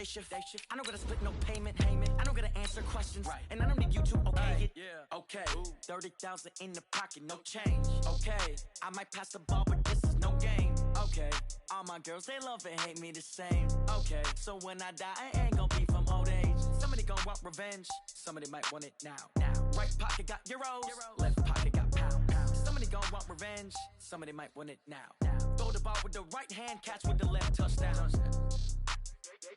day shift. I don't gotta split no payment. I don't gotta answer questions. And I don't need you to okay it. Okay. 30,000 in the pocket, no change. Okay. I might pass the ball, but this is no game. Okay. All my girls, they love and hate me the same. Okay. So when I die, I ain't gonna be from old age. Somebody gonna want revenge. Somebody might want it now. Right pocket got euros. Left pocket got pounds. Somebody gonna want revenge. Somebody might want it now. Throw the ball with the right hand, catch with the left, touchdown.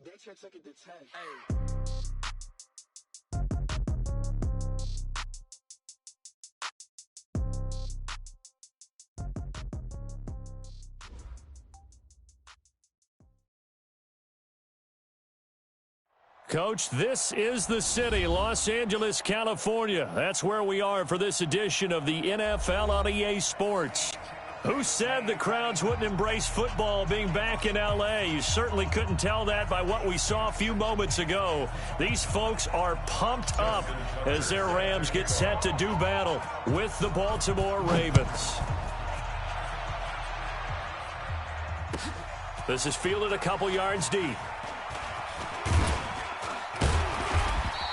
They check it to 10. Hey. Coach, this is the city, Los Angeles, California. That's where we are for this edition of the NFL on EA Sports. Who said the crowds wouldn't embrace football being back in L.A.? You certainly couldn't tell that by what we saw a few moments ago. These folks are pumped up as their Rams get set to do battle with the Baltimore Ravens. This is fielded a couple yards deep.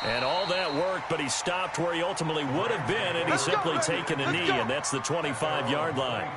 And all that worked, but he stopped where he ultimately would have been, and he's simply taken a knee, and that's the 25-yard line.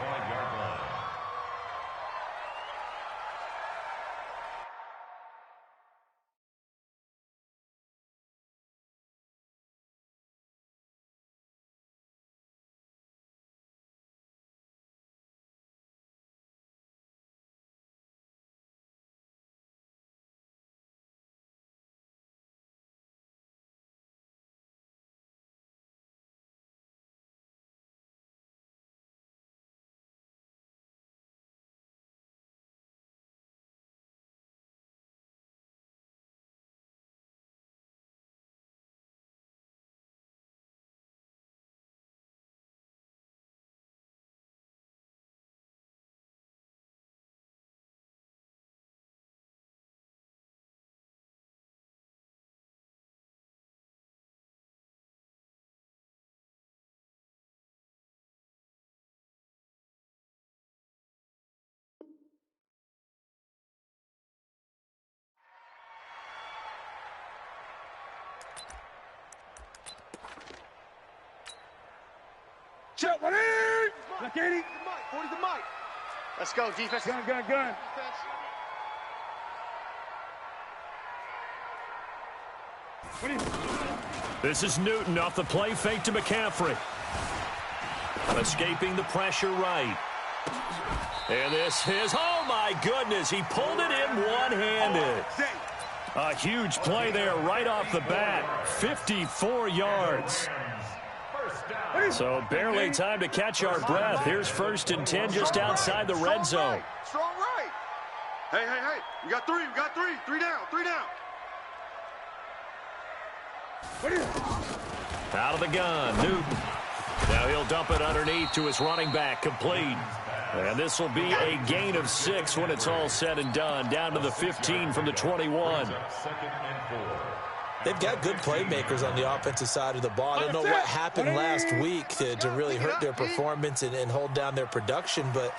Check, what is? Look at it. 40's the mic. Let's go, defense. Gun. This is Newton off the play fake to McCaffrey. Escaping the pressure right. And this is, oh my goodness, he pulled it in one-handed. A huge play there right off the bat. 54 yards. So barely time to catch our breath. Here's 1st and 10 just outside the red zone. Strong right. Hey. We got three. Three down. Out of the gun, Newton. Now he'll dump it underneath to his running back, complete. And this will be a gain of 6 when it's all said and done. Down to the 15 from the 21. They've got good playmakers on the offensive side of the ball. I don't know what happened last week to really hurt their performance and hold down their production, but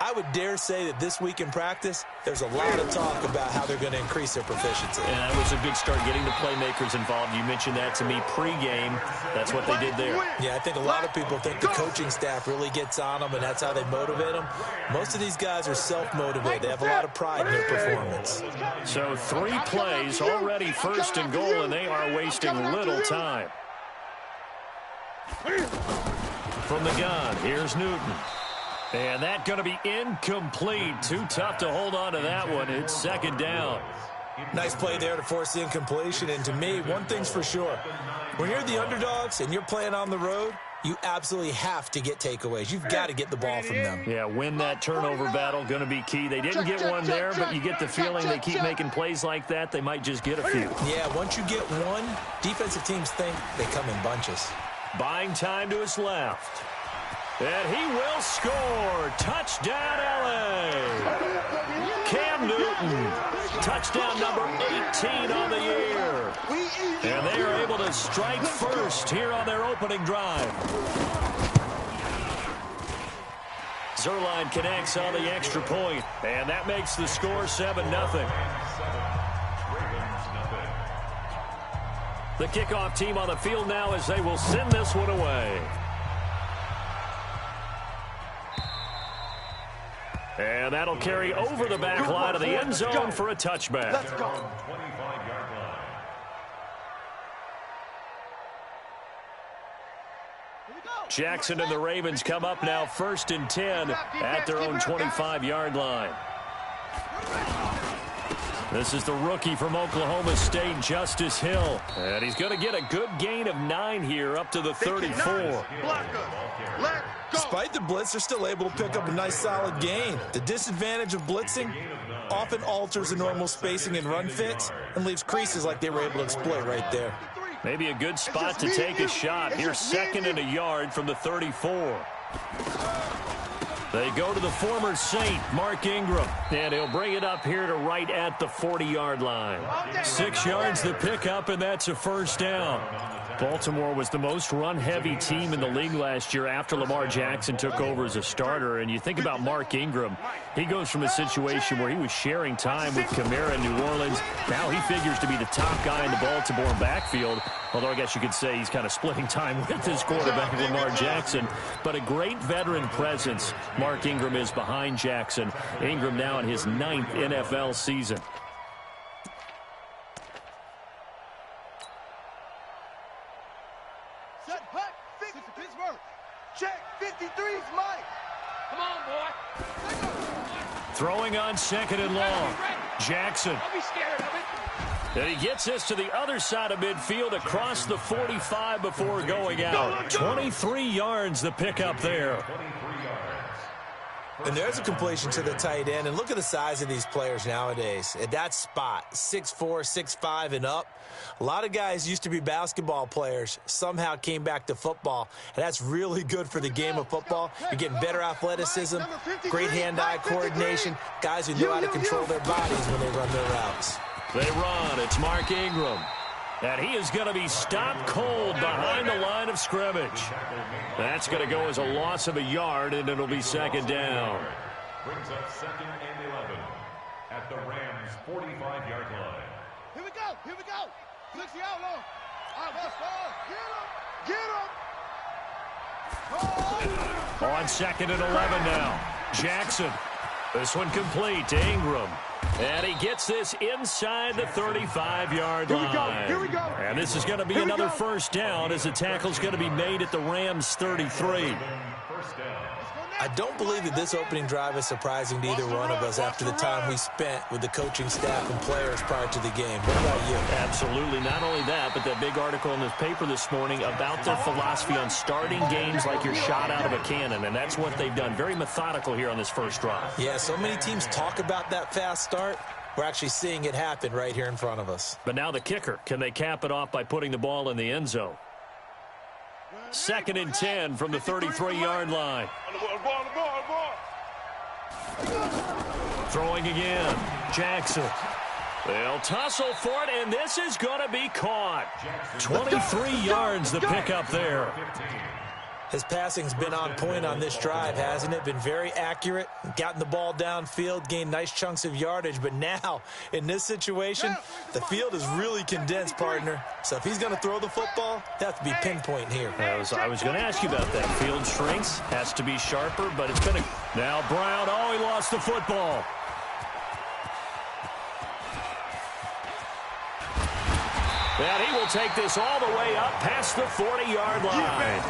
I would dare say that this week in practice, there's a lot of talk about how they're going to increase their proficiency. And that was a good start getting the playmakers involved. You mentioned that to me pregame. That's what they did there. Yeah, I think a lot of people think the coaching staff really gets on them, and that's how they motivate them. Most of these guys are self-motivated. They have a lot of pride in their performance. So 3 plays, already 1st and goal, and they are wasting little time. From the gun, here's Newton. And that going to be incomplete. Too tough to hold on to that one. It's 2nd down. Nice play there to force the incompletion. And to me, one thing's for sure. When you're the underdogs and you're playing on the road, you absolutely have to get takeaways. You've got to get the ball from them. Yeah, win that turnover battle, going to be key. They didn't get one there, but you get the feeling they keep making plays like that, they might just get a few. Yeah, once you get one, defensive teams think they come in bunches. Buying time to his left. And he will score. Touchdown, L.A. Cam Newton. Touchdown number 18 on the year. And they are able to strike first here on their opening drive. Zerline connects on the extra point, and that makes the score 7-0. The kickoff team on the field now as they will send this one away. And that'll carry over the back line of the end zone for a touchback. Let's go. Jackson and the Ravens come up now 1st and 10 at their own 25-yard line. This is the rookie from Oklahoma State, Justice Hill. And he's going to get a good gain of 9 here up to the 34. Despite the blitz, they're still able to pick up a nice solid gain. The disadvantage of blitzing often alters the normal spacing and run fits and leaves creases like they were able to exploit right there. Maybe a good spot to take a shot. Here's 2nd and a yard from the 34. They go to the former Saint, Mark Ingram, and he'll bring it up here to right at the 40-yard line. 6 yards the pickup, and that's a first down. Baltimore was the most run-heavy team in the league last year after Lamar Jackson took over as a starter. And you think about Mark Ingram, he goes from a situation where he was sharing time with Kamara in New Orleans. Now he figures to be the top guy in the Baltimore backfield, although I guess you could say he's kind of splitting time with his quarterback, Lamar Jackson. But a great veteran presence Mark Ingram is behind Jackson. Ingram now in his 9th NFL season. Check, 53's Mike. Come on, boy. Throwing on 2nd and long. Jackson. Don't be scared of it. And he gets this to the other side of midfield across the 45 before going out. 23 yards the pickup there. And there's a completion to the tight end. And look at the size of these players nowadays. At that spot, 6'4", 6'5", and up. A lot of guys used to be basketball players, somehow came back to football. And that's really good for the game of football. You're getting better athleticism, great hand-eye coordination, guys who know how to control their bodies when they run their routes. They run. It's Mark Ingram. And he is going to be stopped cold behind the line of scrimmage. That's going to go as a loss of a yard, and it'll be 2nd down. Brings up 2nd and 11 at the Rams' 45-yard line. Here we go. Here we go. Look the outlaw. Get him. On 2nd and 11 now. Jackson. This one complete to Ingram. And he gets this inside the 35-yard line. Here we go. And this is going to be another first down as the tackle's going to be made at the Rams' 33. I don't believe that this opening drive is surprising to either one of us after the time we spent with the coaching staff and players prior to the game. What about you? Absolutely. Not only that, but that big article in this paper this morning about their philosophy on starting games like you're shot out of a cannon, and that's what they've done. Very methodical here on this first drive. Yeah, so many teams talk about that fast start. We're actually seeing it happen right here in front of us. But now the kicker. Can they cap it off by putting the ball in the end zone? 2nd and 10 from the 33-yard line. Throwing again. Jackson. They'll tussle for it, and this is going to be caught. 23 yards the pickup there. His passing's been on point on this drive, hasn't it? Been very accurate, gotten the ball downfield, gained nice chunks of yardage. But now, in this situation, the field is really condensed, partner. So if he's going to throw the football, they have to be pinpoint here. I was going to ask you about that. Field shrinks, has to be sharper, but it's been a... Now Brown, he lost the football. And he will take this all the way up past the 40-yard line.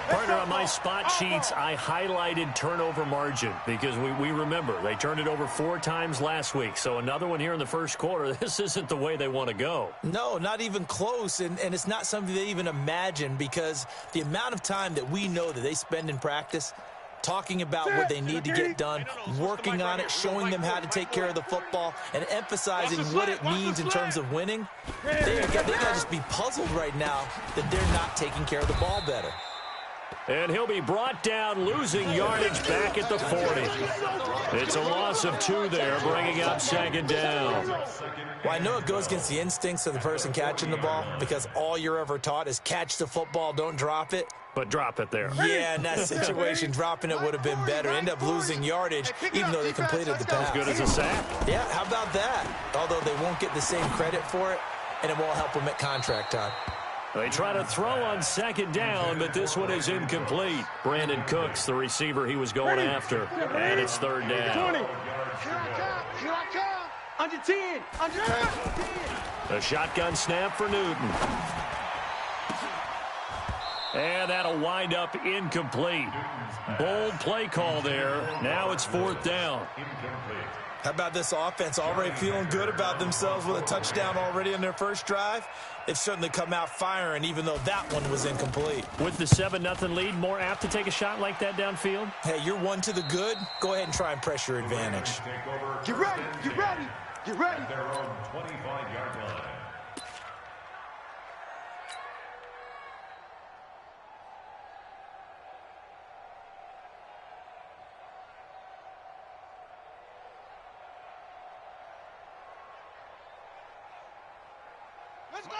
Partner, on my spot sheets, I highlighted turnover margin because we remember they turned it over 4 times last week. So another one here in the first quarter. This isn't the way they want to go. No, not even close. And it's not something they even imagine because the amount of time that we know that they spend in practice talking about what they need to get done, working on it, showing them how to take care of the football, and emphasizing what it means in terms of winning. They got to just be puzzled right now that they're not taking care of the ball better. And he'll be brought down, losing yardage back at the 40. It's a loss of 2 there, bringing up 2nd down. Well, I know it goes against the instincts of the person catching the ball because all you're ever taught is catch the football, don't drop it. But drop it there. Yeah, in that situation, dropping it would have been better. End up losing yardage, even though they completed the pass. As good as a sack. Yeah, how about that? Although they won't get the same credit for it, and it won't help them at contract time. They try to throw on second down, but this one is incomplete. Brandon Cooks, the receiver he was going after, and it's third down. 20. Here I come. Under 10. Under 10. A shotgun snap for Newton. And that'll wind up incomplete. Bold play call there. Now it's fourth down. How about this offense already feeling good about themselves with a touchdown already in their first drive? They've certainly come out firing, even though that one was incomplete. With the 7-0 lead, more apt to take a shot like that downfield? Hey, you're one to the good. Go ahead and try and press your advantage. Get ready. Get ready. Get ready. At their own 25-yard line.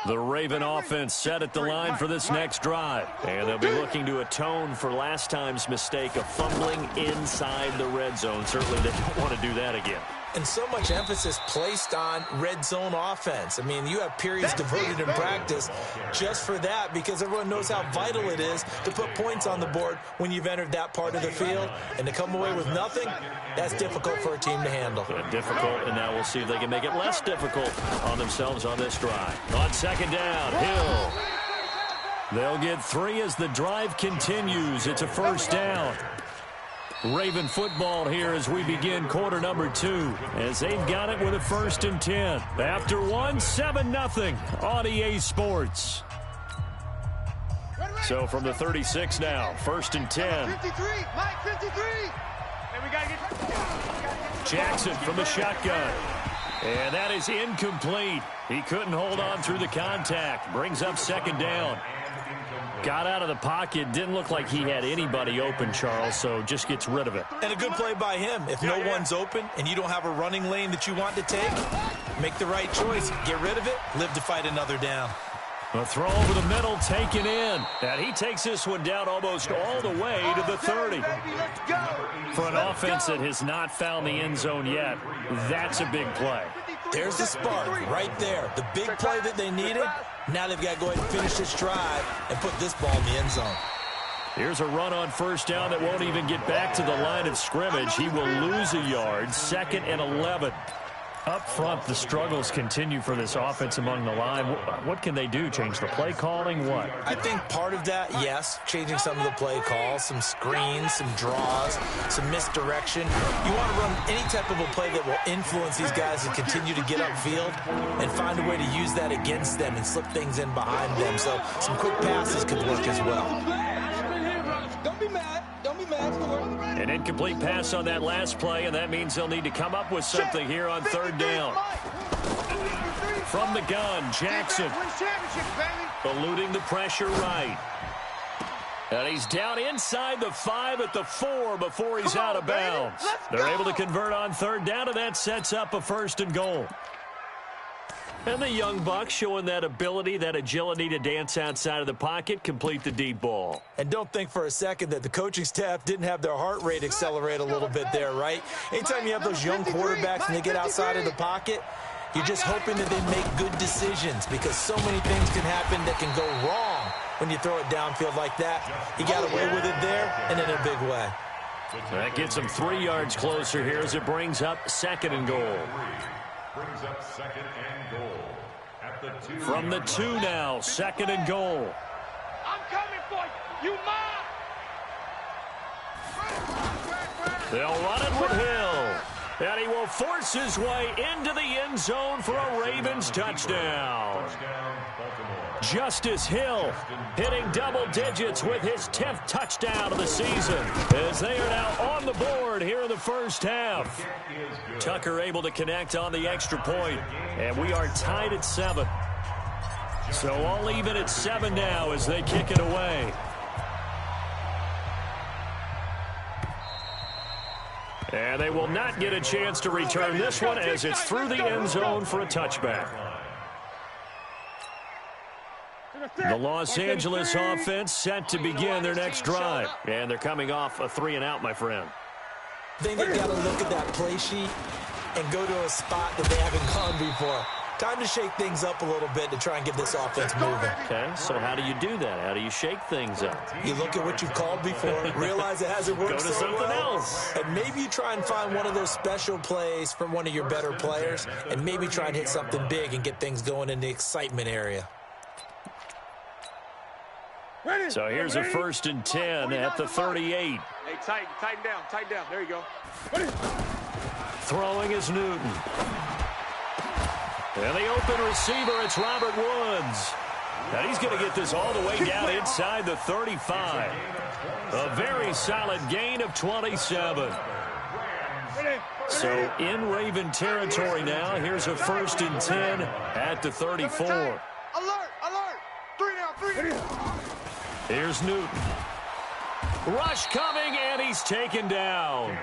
The Raven offense set at the line for this next drive. And they'll be looking to atone for last time's mistake of fumbling inside the red zone. Certainly they don't want to do that again. And so much emphasis placed on red zone offense. I mean, you have periods devoted in practice just for that because everyone knows how vital it is to put points on the board when you've entered that part of the field. And to come away with nothing, that's difficult for a team to handle. Difficult, and now we'll see if they can make it less difficult on themselves on this drive. On second down, Hill. They'll get 3 as the drive continues. It's a first down. Raven football here as we begin quarter number 2, as they've got it with a 1st and 10. After 7-0 on EA Sports. So from the 36 now, 1st and 10. 53. Mike, 53. And we got to get Jackson from the shotgun. And that is incomplete. He couldn't hold on through the contact. Brings up second down. Got out of the pocket. Didn't look like he had anybody open, Charles, so just gets rid of it. And a good play by him. If no one's open and you don't have a running lane that you want to take, make the right choice. Get rid of it. Live to fight another down. A throw over the middle taken in. And he takes this one down almost all the way to the 30. For an offense that has not found the end zone yet, that's a big play. There's the spark right there. The big play that they needed. Now they've got to go ahead and finish this drive and put this ball in the end zone. Here's a run on first down that won't even get back to the line of scrimmage. He will lose a yard. 2nd and 11. Up front, the struggles continue for this offense among the line. What can they do? Change the play calling? What? I think part of that, yes, changing some of the play calls, some screens, some draws, some misdirection. You want to run any type of a play that will influence these guys and continue to get upfield and find a way to use that against them and slip things in behind them. So some quick passes could work as well. Don't be mad. Don't be mad. An incomplete pass on that last play, and that means they'll need to come up with something here on third down. From the gun, Jackson. Eluding the pressure right. And he's down inside the 5 at the 4 before he's out of bounds. They're able to convert on third down, and that sets up a 1st and goal. And the young buck showing that ability, that agility to dance outside of the pocket, complete the deep ball. And don't think for a second that the coaching staff didn't have their heart rate accelerate a little bit there, right? Anytime you have those young quarterbacks and they get outside of the pocket, you're just hoping that they make good decisions because so many things can happen that can go wrong when you throw it downfield like that. He got away with it there and in a big way. That gets him 3 yards closer here as it brings up 2nd and goal. Brings up 2nd and goal at the 2. From the 2 now, 2nd and goal. I'm coming for you. You mine. They'll run it with Hill. And he will force his way into the end zone for a Ravens touchdown. Justice Hill hitting double digits with his 10th touchdown of the season as they are now on the board here in the first half. Tucker able to connect on the extra point, and we are tied at 7. So all even at 7 now as they kick it away. And they will not get a chance to return this one as it's through the end zone for a touchback. The Los Angeles offense set to begin their next drive. And they're coming off a 3-and-out, my friend. I think they've got to look at that play sheet and go to a spot that they haven't gone before. Time to shake things up a little bit to try and get this offense moving. Okay, so how do you do that? How do you shake things up? You look at what you've called before, realize it hasn't worked Go to so something well, else. and maybe you try and find one of those special plays from one of your better players, and maybe try and hit something big and get things going in the excitement area. So here's a 1st and 10 at the 38. Hey, tighten down. There you go. Throwing is Newton. And the open receiver, it's Robert Woods. And he's going to get this all the way down inside the 35. A very solid gain of 27. So in Raven territory now. Here's a 1st and 10 at the 34. Alert! 3 now. Here's Newton. Rush coming, and he's taken down.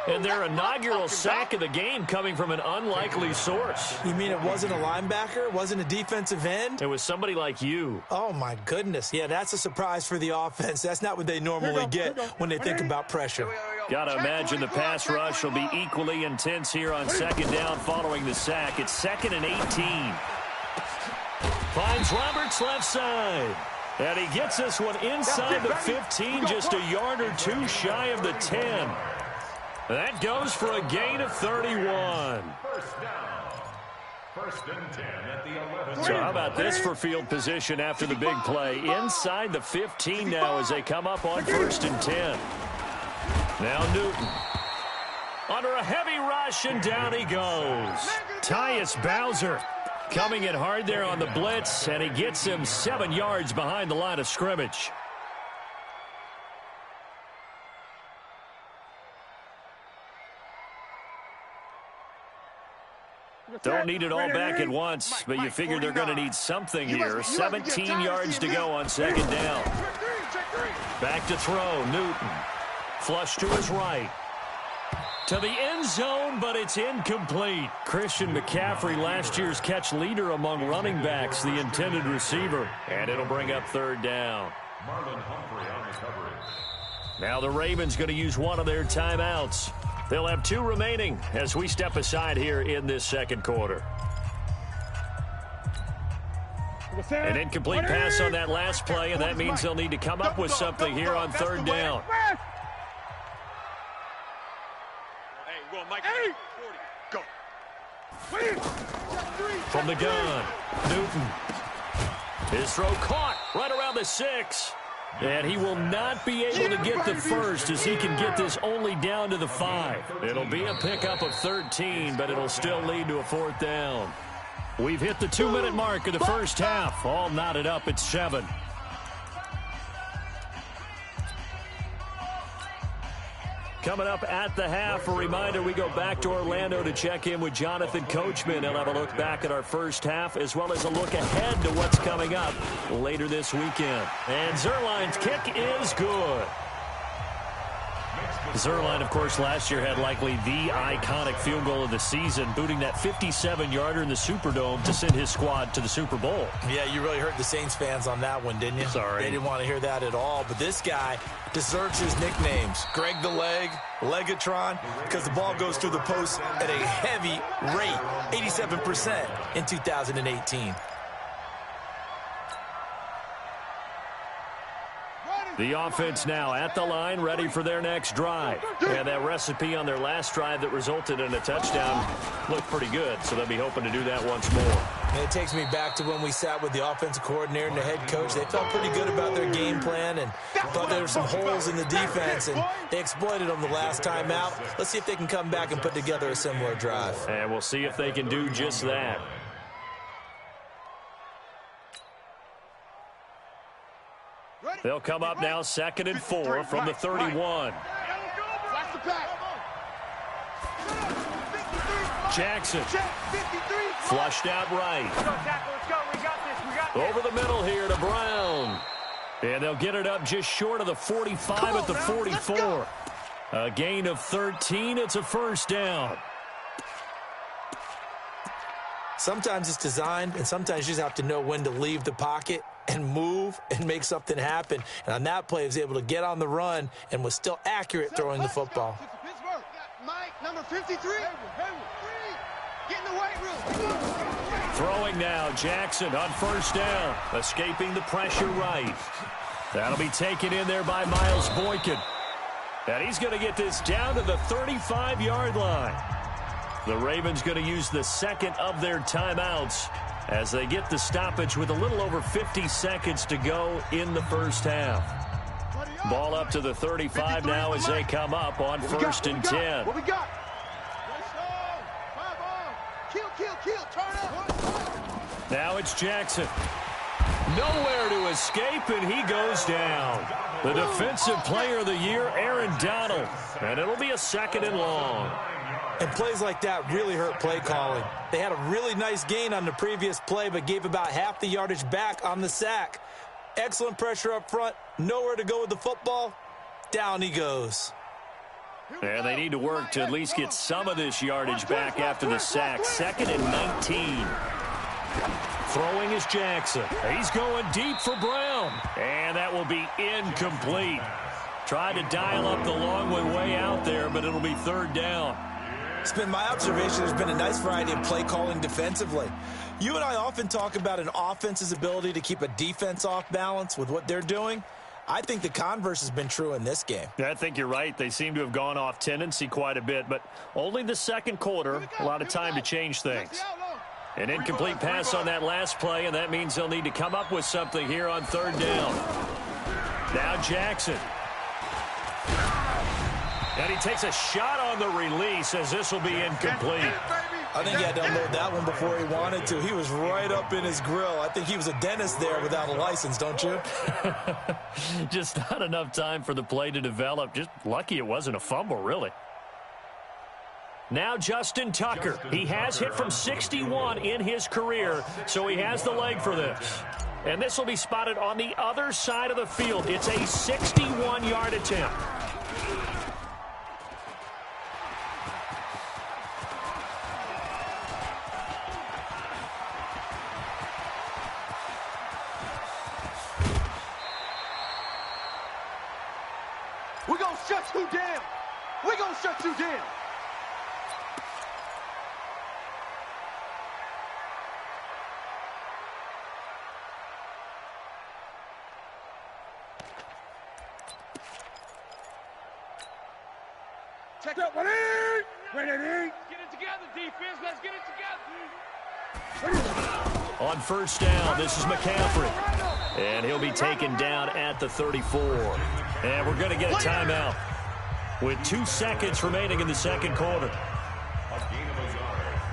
And their inaugural sack of the game coming from an unlikely source. You mean it wasn't a linebacker? It wasn't a defensive end? It was somebody like you. Oh, my goodness. Yeah, that's a surprise for the offense. That's not what they normally get when they think about pressure. Got to imagine the pass rush will be equally intense here on 2nd down following the sack. It's 2nd and 18. Finds Roberts left side. And he gets this one inside the 15, just a yard or two shy of the 10. That goes for a gain of 31. 1st and 10 at the 11. So how about this for field position after the big play? Inside the 15 now as they come up on 1st and 10. Now Newton. Under a heavy rush, and down he goes. Tyus Bowser coming in hard there on the blitz, and he gets him 7 yards behind the line of scrimmage. Don't need it all back at once, but you figure they're going to need something here. 17 yards to go on 2nd down. Back to throw, Newton. Flush to his right. To the end zone, but it's incomplete. Christian McCaffrey, last year's catch leader among running backs, the intended receiver. And it'll bring up 3rd down. Marlon Humphrey on the coverage. Now the Ravens going to use one of their timeouts. They'll have 2 remaining as we step aside here in this 2nd quarter. An incomplete pass on that last play, and that means they'll need to come up with something here on 3rd down. Hey, go. From the gun, Newton. His throw caught right around the 6. And he will not be able to get the first as he can get this only down to the 5. It'll be a pickup of 13, but it'll still lead to a 4th down. We've hit the 2-minute mark of the first half. All knotted up at 7. Coming up at the half, a reminder, we go back to Orlando to check in with Jonathan Coachman. He'll have a look back at our first half as well as a look ahead to what's coming up later this weekend. And Zuerlein's kick is good. Zuerlein, of course, last year had likely the iconic field goal of the season, booting that 57-yarder in the Superdome to send his squad to the Super Bowl. Yeah, you really hurt the Saints fans on that one, didn't you? Sorry. They didn't want to hear that at all. But this guy deserves his nicknames. Greg the Leg, Legatron, because the ball goes through the post at a heavy rate, 87% in 2018. The offense now at the line, ready for their next drive. And that recipe on their last drive that resulted in a touchdown looked pretty good, so they'll be hoping to do that once more. And it takes me back to when we sat with the offensive coordinator and the head coach. They felt pretty good about their game plan and thought there were some holes in the defense, and they exploited them the last time out. Let's see if they can come back and put together a similar drive. And we'll see if they can do just that. They'll come up now 2nd and 4 from the 31. Jackson. Flushed out right. Over the middle here to Brown. And they'll get it up just short of the 45 at the 44. A gain of 13. It's a 1st down. Sometimes it's designed, and sometimes you just have to know when to leave the pocket and move and make something happen. And on that play, he was able to get on the run and was still accurate throwing the football. Mike, number 53. Get in the weight room. Throwing now, Jackson on first down, escaping the pressure right. That'll be taken in there by Miles Boykin. And he's going to get this down to the 35-yard line. The Ravens going to use the second of their timeouts as they get the stoppage with a little over 50 seconds to go in the first half. Ball up to the 35 now as they come up on first and 10. What we got? Kill. Turn up. Now it's Jackson. Nowhere to escape, and he goes down. The defensive player of the year, Aaron Donald. And it'll be a second and long. And plays like that really hurt play calling. They had a really nice gain on the previous play, but gave about half the yardage back on the sack. Excellent pressure up front. Nowhere to go with the football. Down he goes. And they need to work to at least get some of this yardage back after the sack. Second and 19. Throwing is Jackson. He's going deep for Brown. And that will be incomplete. Tried to dial up the long one way out there, but it'll be third down. It's been my observation there's been a nice variety of play calling defensively. You and I often talk about an offense's ability to keep a defense off balance with what they're doing. I think the converse has been true in this game. Yeah, I think you're right. They seem to have gone off tendency quite a bit, but only the second quarter, a lot of time to change things. An incomplete pass on that last play, and that means they'll need to come up with something here on third down. Now Jackson. And he takes a shot on the release as this will be incomplete. I think he had to unload that one before he wanted to. He was right up in his grill. I think he was a dentist there without a license, don't you? Just not enough time for the play to develop. Just lucky it wasn't a fumble, really. Now Justin Tucker. He has hit from 61 in his career, so he has the leg for this. And this will be spotted on the other side of the field. It's a 61-yard attempt. We're going to shut you down. We're going to shut you down. Check up. Ready? Get it together, defense. Let's get it together. On first down, this is McCaffrey. And he'll be taken down at the 34. And we're going to get a timeout with 2 seconds remaining in the second quarter.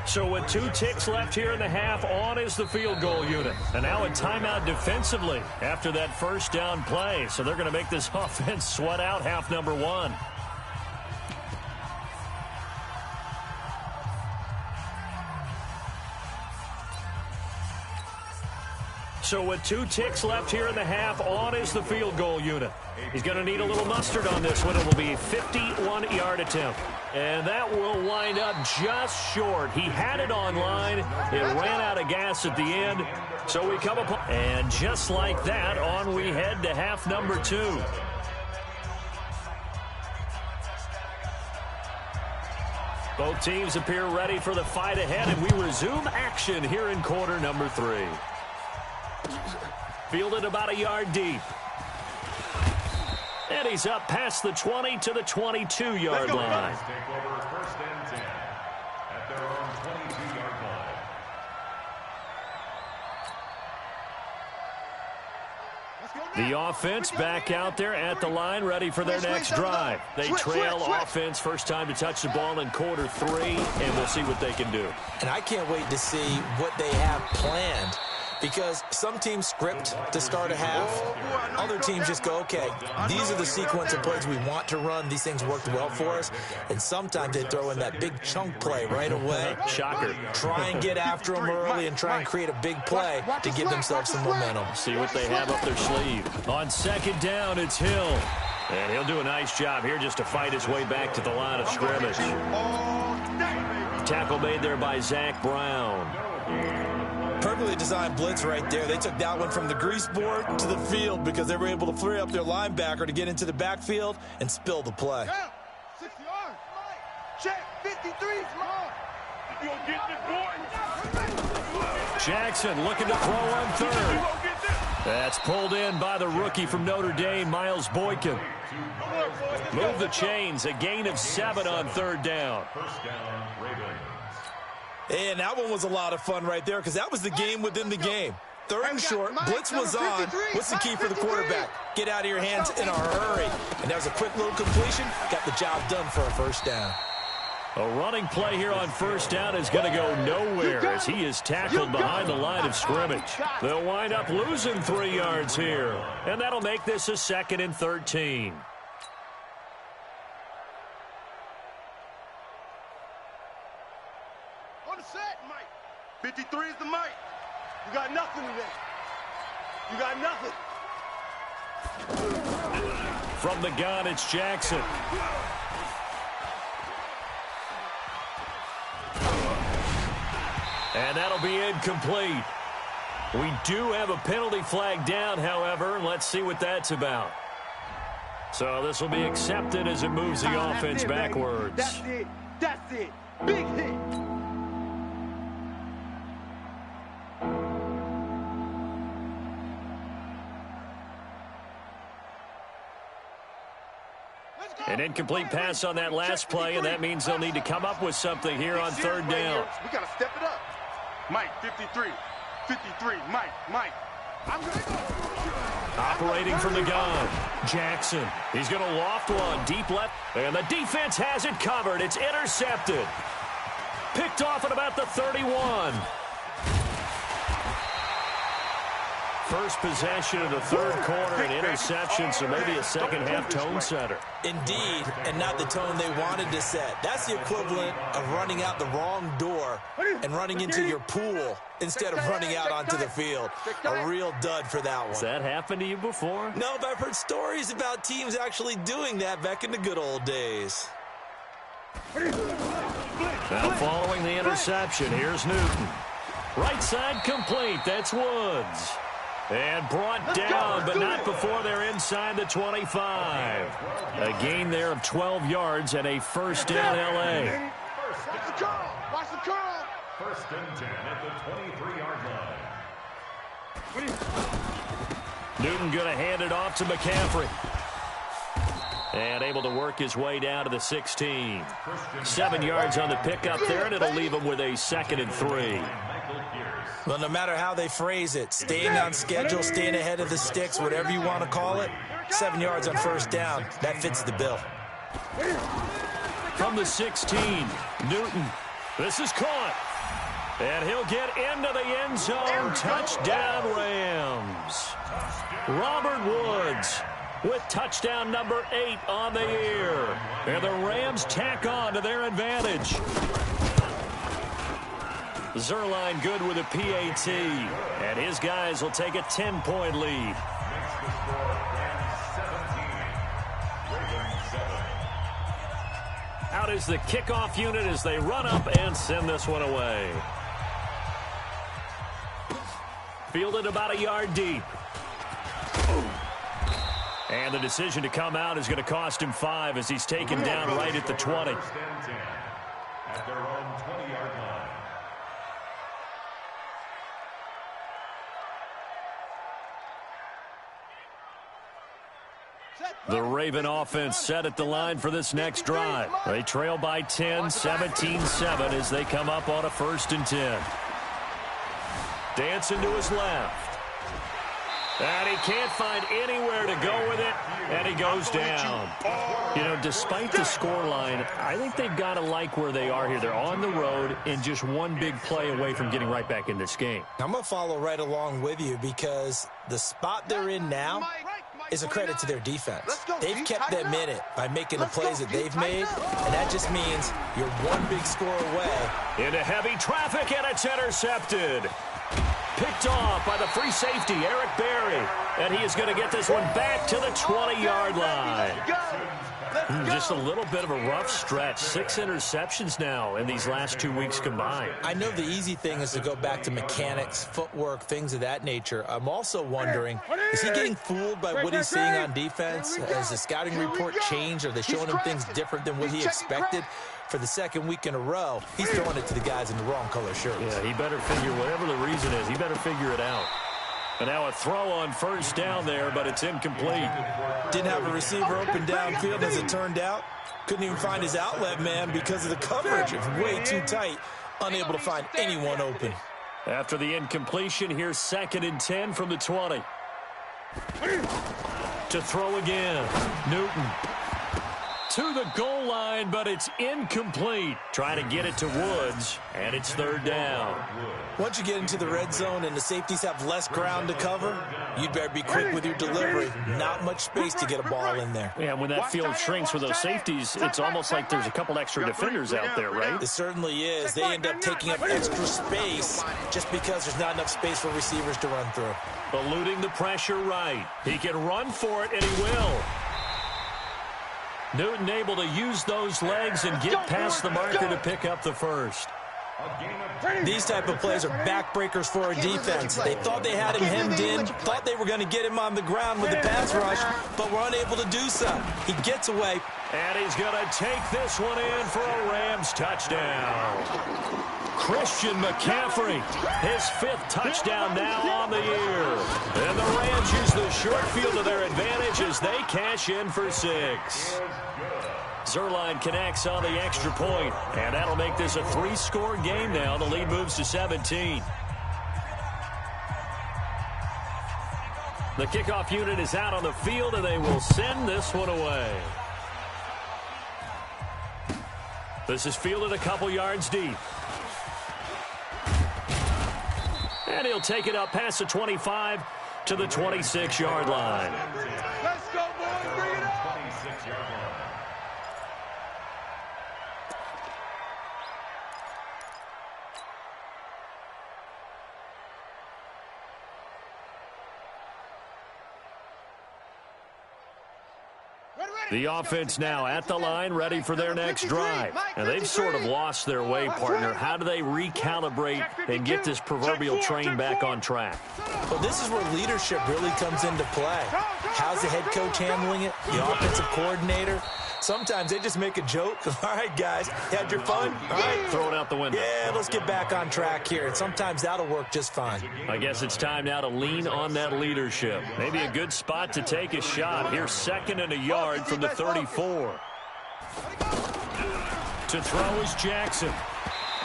So with 2 ticks left here in the half, on is the field goal unit. And now a timeout defensively after that first down play. So they're going to make this offense sweat out half number 1. So with 2 ticks left here in the half, on is the field goal unit. He's going to need a little mustard on this one. It will be a 51-yard attempt. And that will wind up just short. He had it on line. It ran out of gas at the end. So we come up, and just like that, on we head to half number 2. Both teams appear ready for the fight ahead, and we resume action here in quarter number 3. Fielded about a yard deep. And he's up past the 20 to the 22-yard line. Take over first and 10 at their own 22-yard line. The offense back out there at the line, ready for their next drive. They trail offense, first time to touch the ball in quarter 3, and we'll see what they can do. And I can't wait to see what they have planned. Because some teams script to start a half. Other teams just go, okay, these are the sequence of plays we want to run. These things worked well for us. And sometimes they throw in that big chunk play right away. Shocker. Try and get after them early and try and create a big play to give themselves some momentum. See what they have up their sleeve. On second down, it's Hill. And he'll do a nice job here just to fight his way back to the line of scrimmage. Tackle made there by Zach Brown. Perfectly designed blitz right there. They took that one from the grease board to the field because they were able to free up their linebacker to get into the backfield and spill the play. 60 yards. Check. 53. Jackson looking to throw on third. That's pulled in by the rookie from Notre Dame, Miles Boykin. Move the chains, a gain of 7 on third down. First down, Ravens. And that one was a lot of fun right there because that was the game within the game. Third and short, blitz was on. What's the key for the quarterback? Get out of your hands in a hurry. And that was a quick little completion. Got the job done for a first down. A running play here on first down is going to go nowhere as he is tackled behind the line of scrimmage. They'll wind up losing 3 yards here, and that'll make this a 2nd and 13. On the set, Mike. 53 is the Mike. You got nothing today. You got nothing. From the gun, it's Jackson. And that'll be incomplete. We do have a penalty flag down, however, and let's see what that's about. So this will be accepted as it moves the offense backwards. That's it. That's it. Big hit. An incomplete pass on that last play, and that means they'll need to come up with something here on third down. We got to step it up. Mike, 53. 53. Mike. I'm going to go. Operating from the gun, Jackson. He's going to loft one deep left, and the defense has it covered. It's intercepted. Picked off at about the 31. First possession of the third quarter, an interception, so maybe a second-half tone setter. Indeed, and not the tone they wanted to set. That's the equivalent of running out the wrong door and running into your pool instead of running out onto the field. A real dud for that one. Has that happened to you before? No, but I've heard stories about teams actually doing that back in the good old days. Now following the interception, here's Newton. Right side complete, that's Woods. And brought down, but not before they're inside the 25. A gain there of 12 yards and a first down, L.A. Watch the curl. Watch the curl. First and 10 at the 23-yard line. Newton going to hand it off to McCaffrey. And able to work his way down to the 16. 7 yards on the pickup there, and it'll leave him with a 2nd and 3. Well, no matter how they phrase it, staying on schedule, staying ahead of the sticks, whatever you want to call it, 7 yards on first down, that fits the bill. From the 16, Newton. This is caught. And he'll get into the end zone. Touchdown, Rams. Robert Woods with touchdown number 8 on the year. And the Rams tack on to their advantage. Zerline good with a PAT, and his guys will take a 10-point lead. Out is the kickoff unit as they run up and send this one away. Fielded about a yard deep. And the decision to come out is going to cost him 5 as he's taken down right at the 20. First and 10 at their own 20-yard line. The Raven offense set at the line for this next drive. They trail by 10, 17-7 as they come up on a 1st and 10. Dancing to his left. And he can't find anywhere to go with it, and he goes down. You know, despite the scoreline, I think they've got to like where they are here. They're on the road and just one big play away from getting right back in this game. I'm going to follow right along with you because the spot they're in now is a credit to their defense. They've kept them in it by making the plays that they've made, and that just means you're one big score away. Into heavy traffic, and it's intercepted. Picked off by the free safety, Eric Berry. And he is going to get this one back to the 20-yard line. Just a little bit of a rough stretch. 6 interceptions now in these last 2 weeks combined. I know the easy thing is to go back to mechanics, footwork, things of that nature. I'm also wondering, is he getting fooled by what he's seeing on defense? Has the scouting report changed? Are they showing him things different than what he expected? For the second week in a row, he's throwing it to the guys in the wrong color shirts. Yeah, he better figure, whatever the reason is, he better figure it out. And now a throw on first down there, but it's incomplete. Didn't have a receiver open downfield, as it turned out. Couldn't even find his outlet man because of the coverage. It's way too tight. Unable to find anyone open. After the incompletion, here's 2nd and 10 from the 20. To throw again. Newton. To the goal line, but it's incomplete. Trying to get it to Woods, and it's 3rd down. Once you get into the red zone and the safeties have less ground to cover, you'd better be quick with your delivery. Not much space to get a ball in there. Yeah, when that field shrinks with those safeties, it's almost like there's a couple extra defenders out there, right? It certainly is. They end up taking up extra space just because there's not enough space for receivers to run through. Eluding the pressure right. He can run for it, and he will. Newton able to use those legs and get past the marker to pick up the first. These type of plays are backbreakers for our defense. They thought they had him hemmed in, thought they were going to get him on the ground with the pass rush, but were unable to do so. He gets away. And he's going to take this one in for a Rams touchdown. Christian McCaffrey, his 5th touchdown now on the year. And the Rams use the short field to their advantage as they cash in for 6. Zerline connects on the extra point, and that'll make this a 3-score game now. The lead moves to 17. The kickoff unit is out on the field, and they will send this one away. This is fielded a couple yards deep. And he'll take it up past the 25 to the 26-yard line. Let's go, boys. Bring it up. 26-yard line. The offense now at the line, ready for their next drive. And they've sort of lost their way, partner. How do they recalibrate and get this proverbial train back on track? Well, this is where leadership really comes into play. How's the head coach handling it? The offensive coordinator? Sometimes they just make a joke. All right, guys, you had your fun? All right, throw it out the window. Yeah, let's get back on track here. And sometimes that'll work just fine. I guess it's time now to lean on that leadership. Maybe a good spot to take a shot. Here's 2nd and a yard from the 34. To throw is Jackson.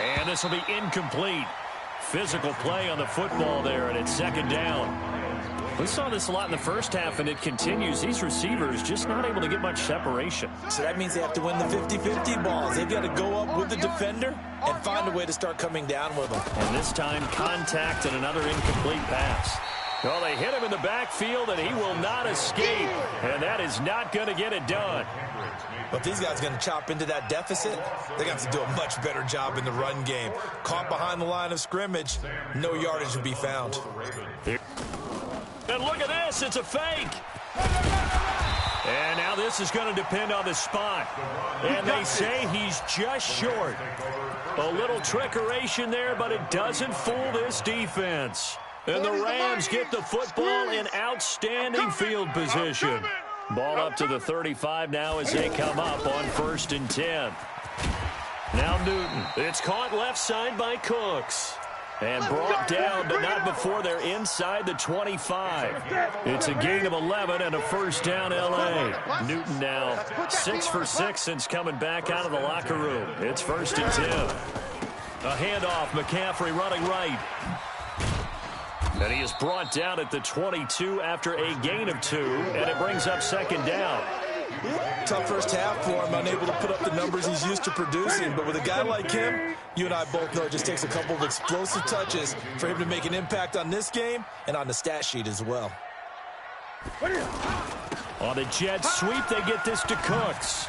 And this will be incomplete. Physical play on the football there, and it's 2nd down. We saw this a lot in the first half, and it continues. These receivers just not able to get much separation. So that means they have to win the 50-50 balls. They've got to go up with the defender and find a way to start coming down with them. And this time, contact and another incomplete pass. Well, they hit him in the backfield, and he will not escape. And that is not going to get it done. But these guys are going to chop into that deficit. They're going to have to do a much better job in the run game. Caught behind the line of scrimmage, no yardage will be found. And look at this, it's a fake. And now this is going to depend on the spot. And they say he's just short. A little trickeration there, but it doesn't fool this defense. And the Rams get the football in outstanding field position. Ball up to the 35 now as they come up on 1st and 10. Now Newton. It's caught left side by Cooks. And brought down, but not before they're inside the 25. It's a gain of 11 and a 1st down L.A. Newton now 6 for 6 since coming back out of the locker room. It's 1st and 10. A handoff, McCaffrey running right. And he is brought down at the 22 after a gain of 2, and it brings up 2nd down. Tough first half for him, unable to put up the numbers he's used to producing. But with a guy like him, you and I both know it just takes a couple of explosive touches for him to make an impact on this game and on the stat sheet as well. On the jet sweep, they get this to Cooks.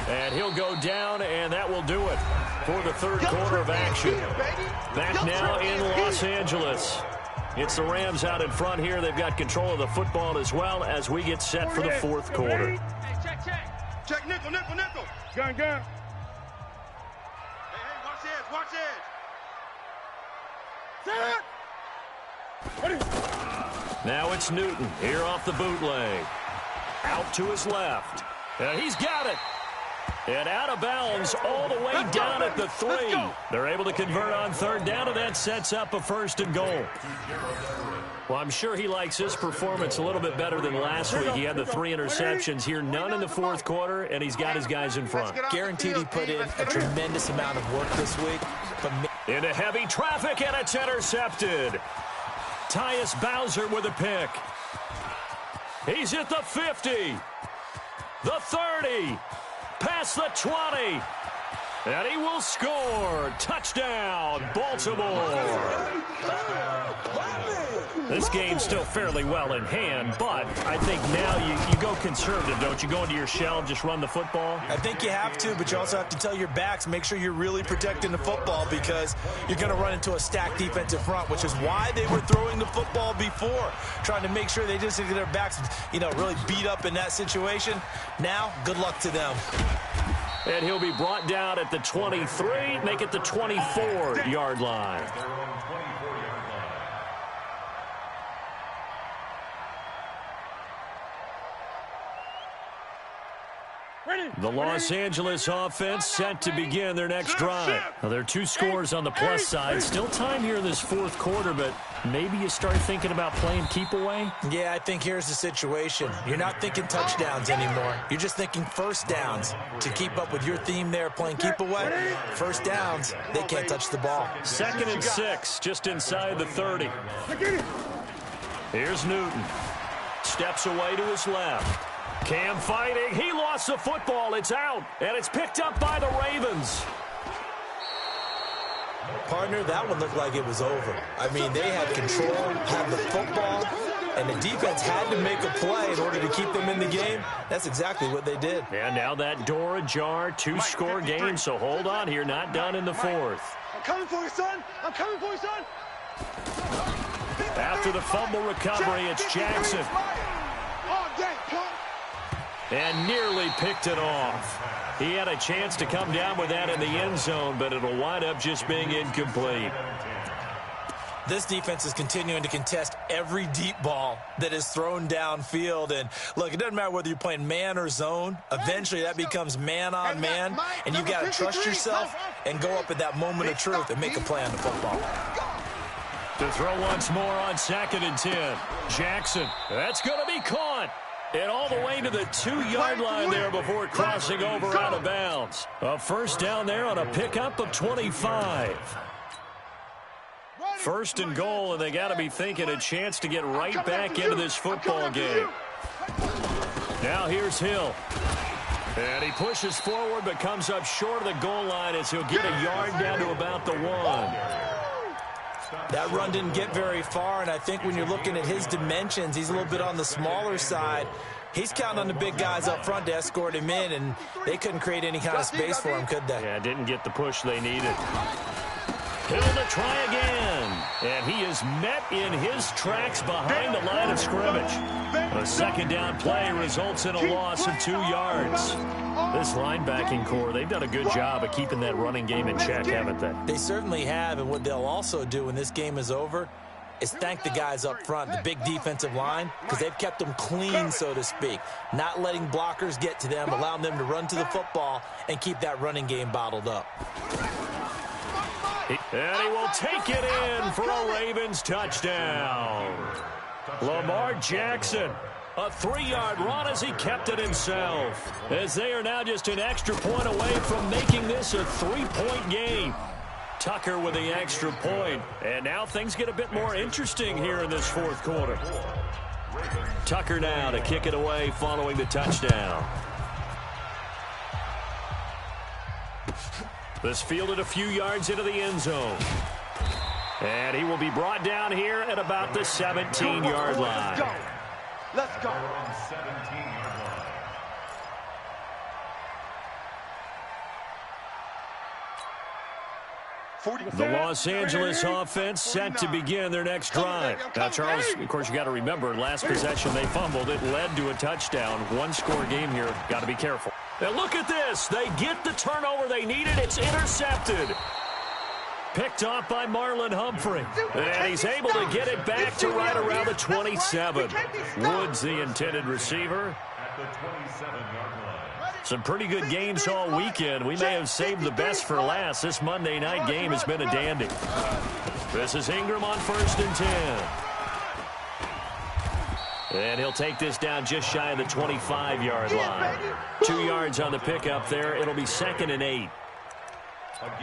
And he'll go down, and that will do it for the 3rd quarter of action. Back now in Los Angeles. It's the Rams out in front here. They've got control of the football as well as we get set for the fourth quarter. Hey, check. Check, nickel. Gun. Hey, watch edge. Now it's Newton here off the bootleg. Out to his left. He's got it. And out of bounds all the way down at the 3. They're able to convert on third down, and that sets up a 1st and goal. Well, I'm sure he likes his performance a little bit better than last week. He had the 3 interceptions here, none in the fourth quarter, and he's got his guys in front. Guaranteed he put in a tremendous amount of work this week. But into heavy traffic, and it's intercepted. Tyus Bowser with a pick. He's at the 50, the 30, past the 20, and he will score. Touchdown, Baltimore. This game's still fairly well in hand, but I think now you go conservative, don't you? Go into your shell and just run the football? I think you have to, but you also have to tell your backs, make sure you're really protecting the football because you're going to run into a stacked defensive front, which is why they were throwing the football before, trying to make sure they just get their backs, really beat up in that situation. Now, good luck to them. And he'll be brought down at the 23, make it the 24-yard line. The Los Angeles offense set to begin their next drive. Now, there are 2 scores on the plus side. Still time here in this fourth quarter, but maybe you start thinking about playing keep away? Yeah, I think here's the situation. You're not thinking touchdowns anymore. You're just thinking first downs. To keep up with your theme there, playing keep away, first downs, they can't touch the ball. 2nd and 6, just inside the 30. Here's Newton. Steps away to his left. Cam fighting. He lost the football. It's out, and it's picked up by the Ravens. Partner, that one looked like it was over. I mean, they had control, had the football, and the defense had to make a play in order to keep them in the game. That's exactly what they did. And now that door ajar, 2-score game, so hold on here. Not done in the fourth. I'm coming for you, son. After the fumble recovery, it's Jackson. And nearly picked it off. He had a chance to come down with that in the end zone, but it'll wind up just being incomplete. This defense is continuing to contest every deep ball that is thrown downfield. And, look, it doesn't matter whether you're playing man or zone. Eventually, that becomes man on man, and you've got to trust yourself and go up at that moment of truth and make a play on the football. To throw once more on 2nd and 10. Jackson, that's going to be caught. And all the way to the 2-yard line there before crossing over out of bounds. A first down there on a pickup of 25. 1st and goal, and they got to be thinking a chance to get right back into this football game. Now here's Hill. And he pushes forward but comes up short of the goal line as he'll get a yard down to about the 1. That run didn't get very far, and I think when you're looking at his dimensions, he's a little bit on the smaller side. He's counting on the big guys up front to escort him in, and they couldn't create any kind of space for him, could they? Yeah, didn't get the push they needed. Hill to try again, and he is met in his tracks behind the line of scrimmage. A 2nd down play results in a loss of 2 yards. This linebacking core, they've done a good job of keeping that running game in check, haven't they? They certainly have, and what they'll also do when this game is over is thank the guys up front, the big defensive line, because they've kept them clean, so to speak, not letting blockers get to them, allowing them to run to the football and keep that running game bottled up. And he will take it in for a Ravens touchdown. Lamar Jackson, a 3-yard run as he kept it himself, as they are now just an extra point away from making this a 3-point game. Tucker with the extra point, and now things get a bit more interesting here in this fourth quarter. Tucker now to kick it away following the touchdown. This fielded a few yards into the end zone. And he will be brought down here at about the 17-yard line. Let's go. The Los Angeles offense set to begin their next drive. Now, Charles, of course, you got to remember, last possession they fumbled. It led to a touchdown. One-score game here. Got to be careful. And look at this. They get the turnover they needed. It's intercepted. Picked off by Marlon Humphrey. And he's able to get it back to right around the 27. Woods, the intended receiver. At the 27-yard line. Some pretty good games all weekend. We may have saved the best for last. This Monday night game has been a dandy. This is Ingram on 1st and 10. And he'll take this down just shy of the 25-yard line. 2 yards on the pickup there. It'll be 2nd and 8.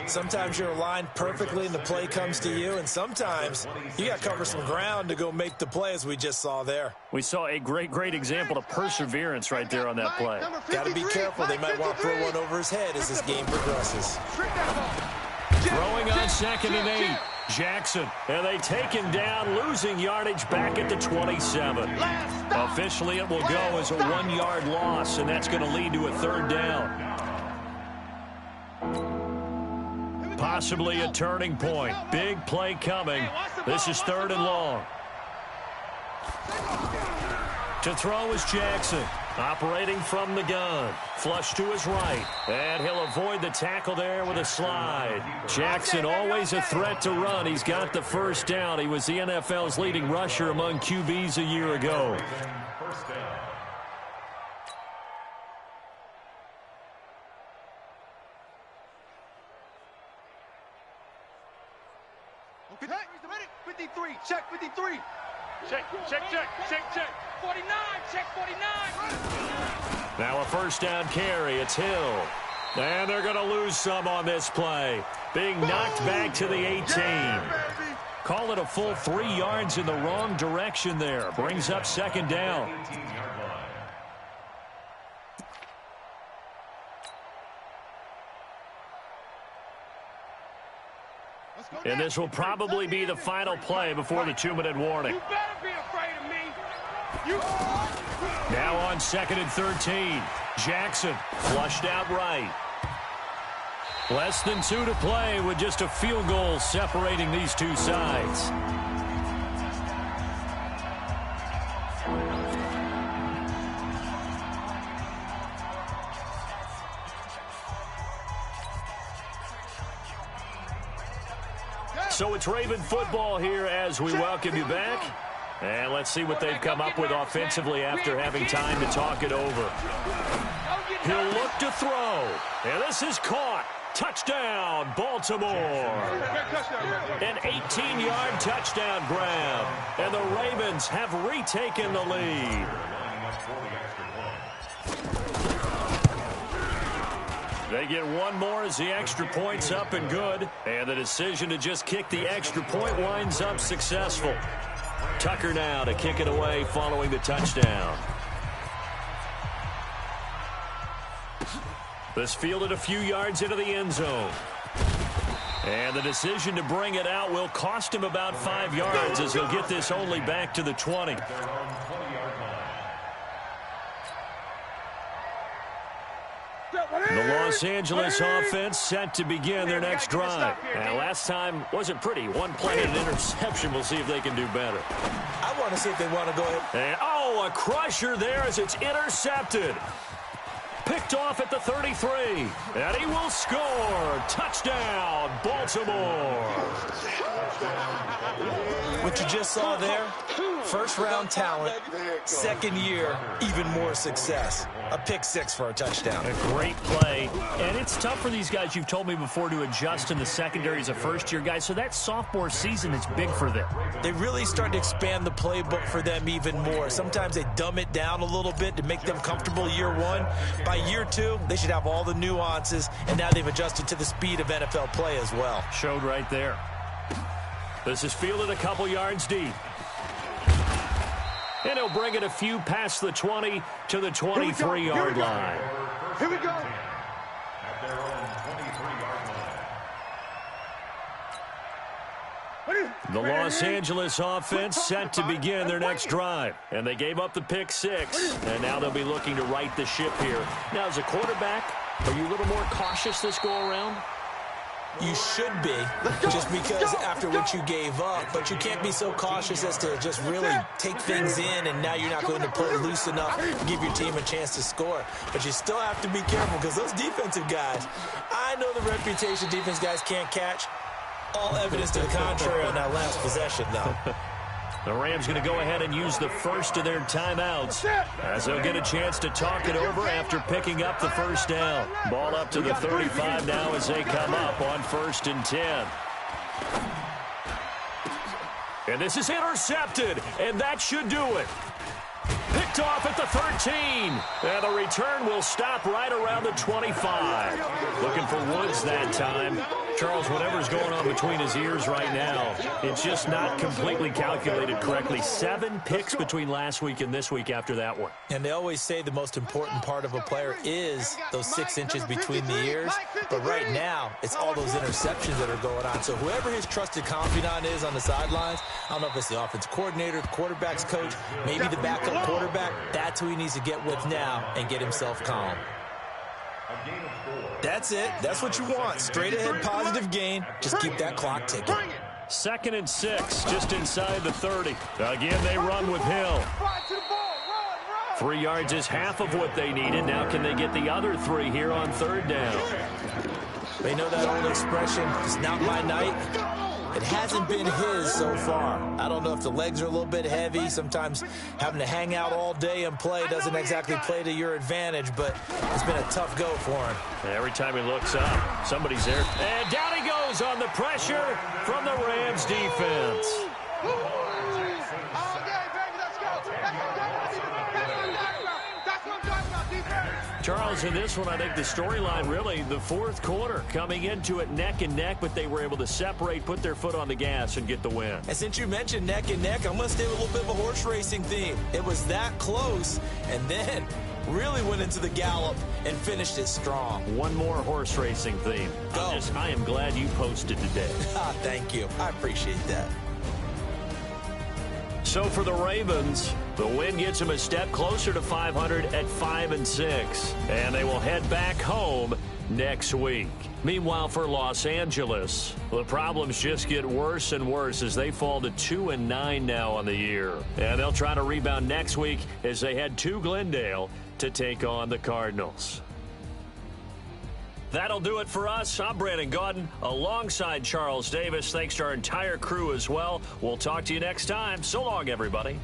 Sometimes you're aligned perfectly and the play comes to you, and sometimes you got to cover some ground to go make the play, as we just saw there. We saw a great example of perseverance right there on that play. Got to be careful. They might want to throw one over his head as this game progresses. Throwing on 2nd and 8. Jackson, and they take him down, losing yardage back at the 27. Officially, it will go as a 1-yard loss, and that's going to lead to a 3rd down. Possibly a turning point. Big play coming. This is 3rd and long. To throw is Jackson. Operating from the gun. Flush to his right. And he'll avoid the tackle there with a slide. Jackson always a threat to run. He's got the 1st down. He was the NFL's leading rusher among QBs a year ago. First down. Ready? 53. Check 53. Check. 49. Check 49. Now a 1st down carry. It's Hill. And they're going to lose some on this play. Being knocked back to the 18. Call it a full 3 yards in the wrong direction there. Brings up 2nd down. 18-yard line. And this will probably be the final play before the 2-minute warning. You better be afraid of me. Now on 2nd and 13. Jackson flushed out right. Less than 2 to play with just a field goal separating these two sides. So it's Raven football here as we welcome you back. And let's see what they've come up with offensively after having time to talk it over. He'll look to throw. And this is caught. Touchdown, Baltimore. An 18-yard touchdown grab. And the Ravens have retaken the lead. They get one more as the extra point's up and good. And the decision to just kick the extra point winds up successful. Tucker now to kick it away following the touchdown. This fielded a few yards into the end zone. And the decision to bring it out will cost him about 5 yards as he'll get this only back to the 20. The Los Angeles offense set to begin their next drive. And last time wasn't pretty. One play and an interception. We'll see if they can do better. I want to see if they want to go ahead. And, oh, a crusher there as it's intercepted. Picked off at the 33. And he will score. Touchdown, Baltimore. What you just saw there, first-round talent, 2nd year, even more success. A pick 6 for a touchdown. A great play. And it's tough for these guys, you've told me before, to adjust in the secondary as a first-year guy. So that sophomore season is big for them. They really start to expand the playbook for them even more. Sometimes they dumb it down a little bit to make them comfortable year 1. By year 2, they should have all the nuances, and now they've adjusted to the speed of NFL play as well. Showed right there. This is fielded a couple yards deep. And he'll bring it a few past the 20 to the 23-yard line. Here we go. At their own 23-yard line. The Los Angeles offense set to begin their next drive. And they gave up the pick 6. And now they'll be looking to right the ship here. Now, as a quarterback, are you a little more cautious this go-around? You should be, just because after what you gave up, but you can't be so cautious as to just really take things in, and now you're not going to play loose enough to give your team a chance to score. But you still have to be careful, because those defensive guys, I know the reputation defense guys can't catch. All evidence to the contrary on that last possession, though. The Rams going to go ahead and use the first of their timeouts as they'll get a chance to talk it over after picking up the first down. Ball up to the 35 now as they come up on 1st and 10. And this is intercepted, and that should do it. Picked off at the 13. And the return will stop right around the 25. Looking for Woods that time. Charles, whatever's going on between his ears right now, it's just not completely calculated correctly. 7 picks between last week and this week after that one. And they always say the most important part of a player is those 6 inches between the ears. But right now, it's all those interceptions that are going on. So whoever his trusted confidant is on the sidelines, I don't know if it's the offensive coordinator, the quarterback's coach, maybe the backup quarterback, that's who he needs to get with now and get himself calm. That's it. That's what you want. Straight ahead positive gain. Just keep that clock ticking. 2nd and 6, just inside the 30. Again, they run with Hill. 3 yards is half of what they needed. Now can they get the other 3 here on 3rd down? They know that old expression, it's not my night. It hasn't been his so far. I don't know if the legs are a little bit heavy. Sometimes having to hang out all day and play doesn't exactly play to your advantage, but it's been a tough go for him. Every time he looks up, somebody's there. And down he goes on the pressure from the Rams defense. Charles, in this one, I think the storyline really, the 4th quarter, coming into it neck and neck, but they were able to separate, put their foot on the gas, and get the win. And since you mentioned neck and neck, I'm going to stay with a little bit of a horse racing theme. It was that close, and then really went into the gallop and finished it strong. One more horse racing theme. Go. I am glad you posted today. Thank you. I appreciate that. So for the Ravens, the win gets them a step closer to 500 at 5-6. And they will head back home next week. Meanwhile, for Los Angeles, the problems just get worse and worse as they fall to 2-9 now on the year. And they'll try to rebound next week as they head to Glendale to take on the Cardinals. That'll do it for us. I'm Brandon Gaudin alongside Charles Davis. Thanks to our entire crew as well. We'll talk to you next time. So long, everybody.